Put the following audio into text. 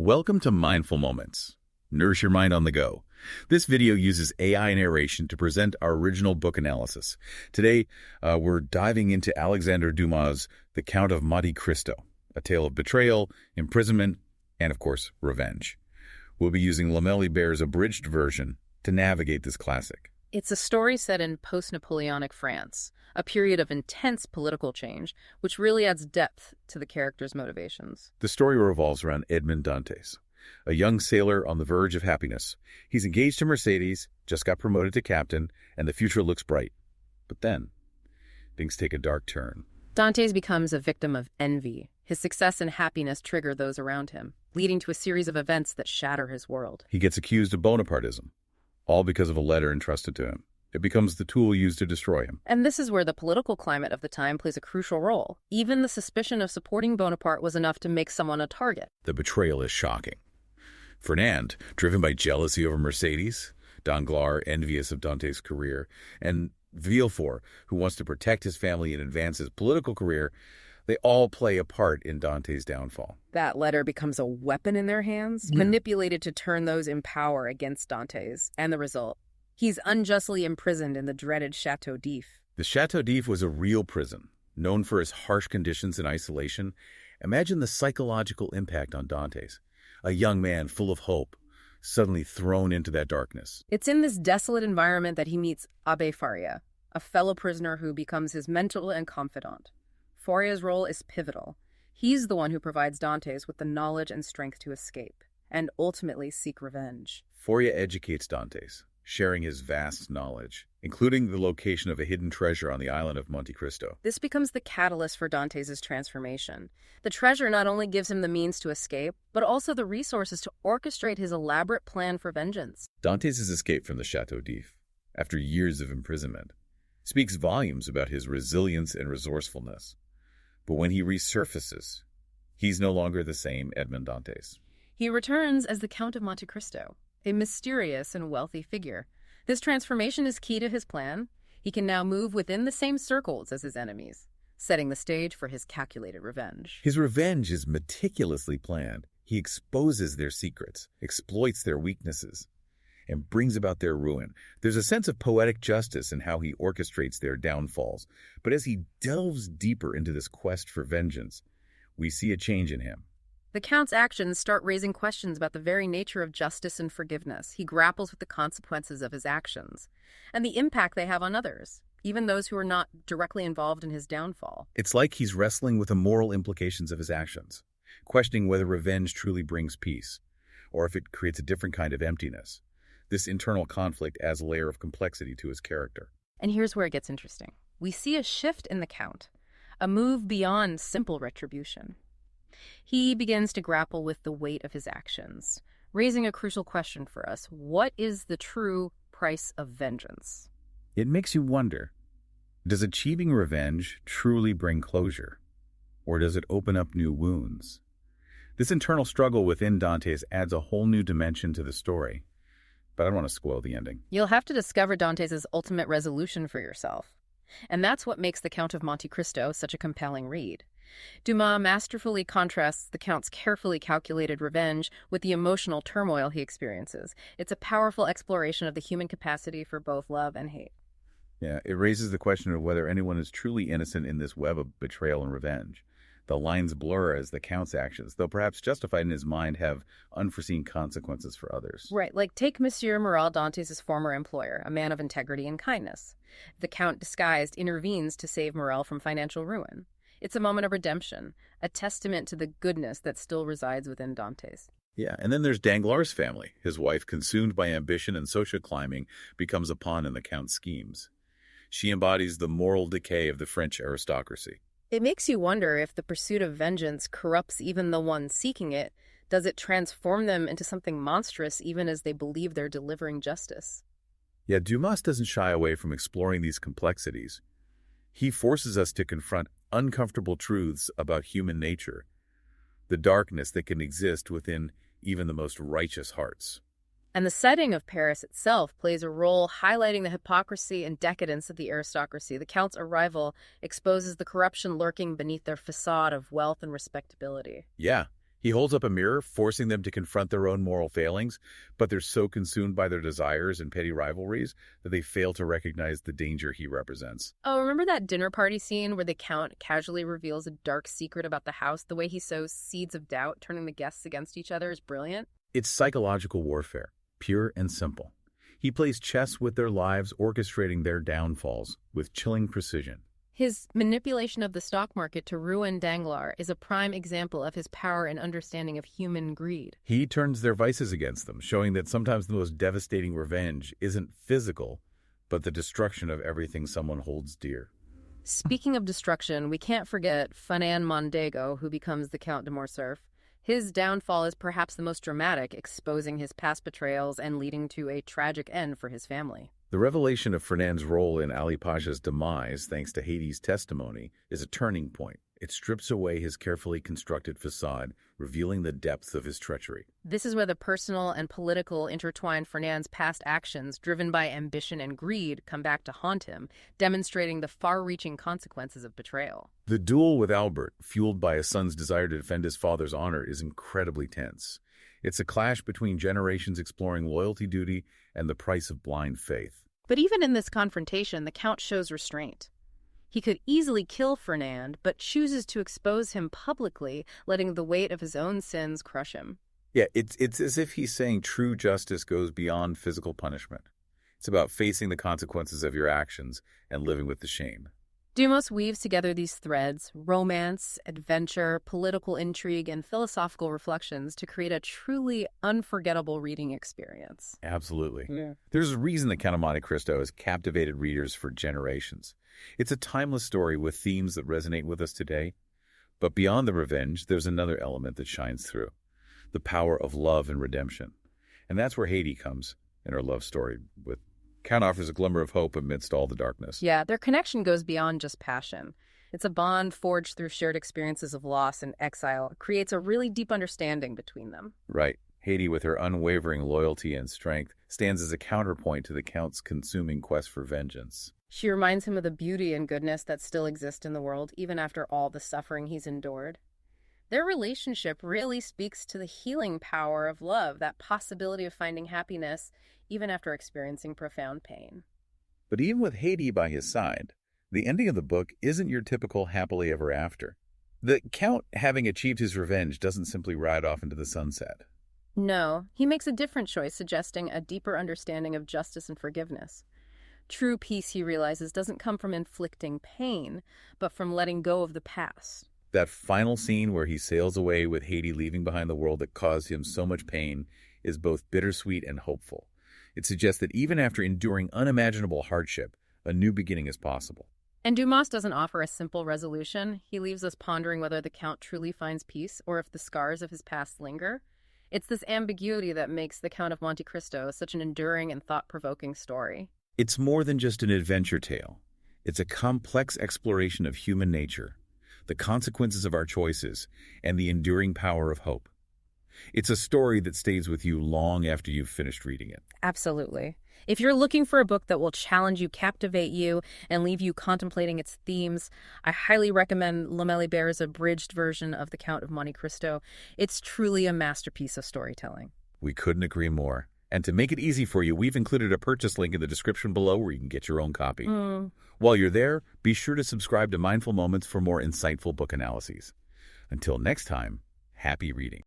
Welcome to Mindful Moments. Nourish your mind on the go. This video uses AI narration to present our original book analysis. Today, we're diving into Alexandre Dumas' The Count of Monte Cristo, a tale of betrayal, imprisonment, and, of course, revenge. We'll be using Lamellibère's abridged version to navigate this classic. It's a story set in post-Napoleonic France, a period of intense political change, which really adds depth to the character's motivations. The story revolves around Edmond Dantès, a young sailor on the verge of happiness. He's engaged to Mercedes, just got promoted to captain, and the future looks bright. But then, things take a dark turn. Dantès becomes a victim of envy. His success and happiness trigger those around him, leading to a series of events that shatter his world. He gets accused of Bonapartism, all because of a letter entrusted to him. It becomes the tool used to destroy him. And this is where the political climate of the time plays a crucial role. Even the suspicion of supporting Bonaparte was enough to make someone a target. The betrayal is shocking. Fernand, driven by jealousy over Mercedes, Danglars, envious of Dante's career, and Villefort, who wants to protect his family and advance his political career, they all play a part in Dante's downfall. That letter becomes a weapon in their hands, manipulated to turn those in power against Dantes. And the result? He's unjustly imprisoned in the dreaded Chateau d'If. The Chateau d'If was a real prison, known for its harsh conditions and isolation. Imagine the psychological impact on Dantes. A young man full of hope, suddenly thrown into that darkness. It's in this desolate environment that he meets Abbé Faria, a fellow prisoner who becomes his mentor and confidant. Faria's role is pivotal. He's the one who provides Dantes with the knowledge and strength to escape, and ultimately seek revenge. Faria educates Dantes, sharing his vast knowledge, including the location of a hidden treasure on the island of Monte Cristo. This becomes the catalyst for Dantes' transformation. The treasure not only gives him the means to escape, but also the resources to orchestrate his elaborate plan for vengeance. Dantes' escape from the Chateau d'If, after years of imprisonment, speaks volumes about his resilience and resourcefulness. But when he resurfaces, he's no longer the same Edmond Dantès. He returns as the Count of Monte Cristo, a mysterious and wealthy figure. This transformation is key to his plan. He can now move within the same circles as his enemies, setting the stage for his calculated revenge. His revenge is meticulously planned. He exposes their secrets, exploits their weaknesses, and brings about their ruin. There's a sense of poetic justice in how he orchestrates their downfalls. But as he delves deeper into this quest for vengeance, we see a change in him. The Count's actions start raising questions about the very nature of justice and forgiveness. He grapples with the consequences of his actions and the impact they have on others, even those who are not directly involved in his downfall. It's like he's wrestling with the moral implications of his actions, questioning whether revenge truly brings peace, or if it creates a different kind of emptiness. This internal conflict adds a layer of complexity to his character. And here's where it gets interesting. We see a shift in the Count, a move beyond simple retribution. He begins to grapple with the weight of his actions, raising a crucial question for us. What is the true price of vengeance? It makes you wonder, does achieving revenge truly bring closure? Or does it open up new wounds? This internal struggle within Dantes adds a whole new dimension to the story. But I don't want to spoil the ending. You'll have to discover Dantes' ultimate resolution for yourself. And that's what makes The Count of Monte Cristo such a compelling read. Dumas masterfully contrasts the Count's carefully calculated revenge with the emotional turmoil he experiences. It's a powerful exploration of the human capacity for both love and hate. Yeah, it raises the question of whether anyone is truly innocent in this web of betrayal and revenge. The lines blur as the Count's actions, though perhaps justified in his mind, have unforeseen consequences for others. Right, like take Monsieur Morel, Dantes' former employer, a man of integrity and kindness. The Count, disguised, intervenes to save Morel from financial ruin. It's a moment of redemption, a testament to the goodness that still resides within Dantes. Yeah, and then there's Danglars' family. His wife, consumed by ambition and social climbing, becomes a pawn in the Count's schemes. She embodies the moral decay of the French aristocracy. It makes you wonder if the pursuit of vengeance corrupts even the one seeking it. Does it transform them into something monstrous even as they believe they're delivering justice? Yeah, Dumas doesn't shy away from exploring these complexities. He forces us to confront uncomfortable truths about human nature, the darkness that can exist within even the most righteous hearts. And the setting of Paris itself plays a role, highlighting the hypocrisy and decadence of the aristocracy. The Count's arrival exposes the corruption lurking beneath their facade of wealth and respectability. Yeah, He holds up a mirror, forcing them to confront their own moral failings, but they're so consumed by their desires and petty rivalries that they fail to recognize the danger he represents. Oh, remember that dinner party scene where the Count casually reveals a dark secret about the house? The way he sows seeds of doubt, turning the guests against each other, is brilliant. It's psychological warfare, pure and simple. He plays chess with their lives, orchestrating their downfalls with chilling precision. His manipulation of the stock market to ruin Danglars is a prime example of his power and understanding of human greed. He turns their vices against them, showing that sometimes the most devastating revenge isn't physical, but the destruction of everything someone holds dear. Speaking of destruction, we can't forget Fernand Mondego, who becomes the Count de Morcerf. His downfall is perhaps the most dramatic, exposing his past betrayals and leading to a tragic end for his family. The revelation of Fernand's role in Ali Pasha's demise, thanks to Haiti's testimony, is a turning point. It strips away his carefully constructed facade, revealing the depths of his treachery. This is where the personal and political intertwine Fernand's past actions, driven by ambition and greed, come back to haunt him, demonstrating the far-reaching consequences of betrayal. The duel with Albert, fueled by a son's desire to defend his father's honor, is incredibly tense. It's a clash between generations exploring loyalty duty and the price of blind faith. But even in this confrontation, the Count shows restraint. He could easily kill Fernand, but chooses to expose him publicly, letting the weight of his own sins crush him. Yeah, it's as if he's saying true justice goes beyond physical punishment. It's about facing the consequences of your actions and living with the shame. Dumas weaves together these threads, romance, adventure, political intrigue, and philosophical reflections to create a truly unforgettable reading experience. Absolutely. Yeah. There's a reason the Count of Monte Cristo has captivated readers for generations. It's a timeless story with themes that resonate with us today. But beyond the revenge, there's another element that shines through: the power of love and redemption. And that's where Haiti comes in her love story. With Count offers a glimmer of hope amidst all the darkness. Yeah, their connection goes beyond just passion. It's a bond forged through shared experiences of loss and exile. It creates a really deep understanding between them. Right. Haiti, with her unwavering loyalty and strength, stands as a counterpoint to the Count's consuming quest for vengeance. She reminds him of the beauty and goodness that still exist in the world, even after all the suffering he's endured. Their relationship really speaks to the healing power of love, that possibility of finding happiness even after experiencing profound pain. But even with Haiti by his side, the ending of the book isn't your typical happily ever after. The Count, having achieved his revenge, doesn't simply ride off into the sunset. No, he makes a different choice, suggesting a deeper understanding of justice and forgiveness. True peace, he realizes, doesn't come from inflicting pain, but from letting go of the past. That final scene where he sails away with Haiti leaving behind the world that caused him so much pain is both bittersweet and hopeful. It suggests that even after enduring unimaginable hardship, a new beginning is possible. And Dumas doesn't offer a simple resolution. He leaves us pondering whether the Count truly finds peace or if the scars of his past linger. It's this ambiguity that makes the Count of Monte Cristo such an enduring and thought-provoking story. It's more than just an adventure tale. It's a complex exploration of human nature, the consequences of our choices, and the enduring power of hope. It's a story that stays with you long after you've finished reading it. Absolutely. If you're looking for a book that will challenge you, captivate you, and leave you contemplating its themes, I highly recommend Lamely Bear's abridged version of The Count of Monte Cristo. It's truly a masterpiece of storytelling. We couldn't agree more. And to make it easy for you, we've included a purchase link in the description below where you can get your own copy. While you're there, be sure to subscribe to Mindful Moments for more insightful book analyses. Until next time, happy reading.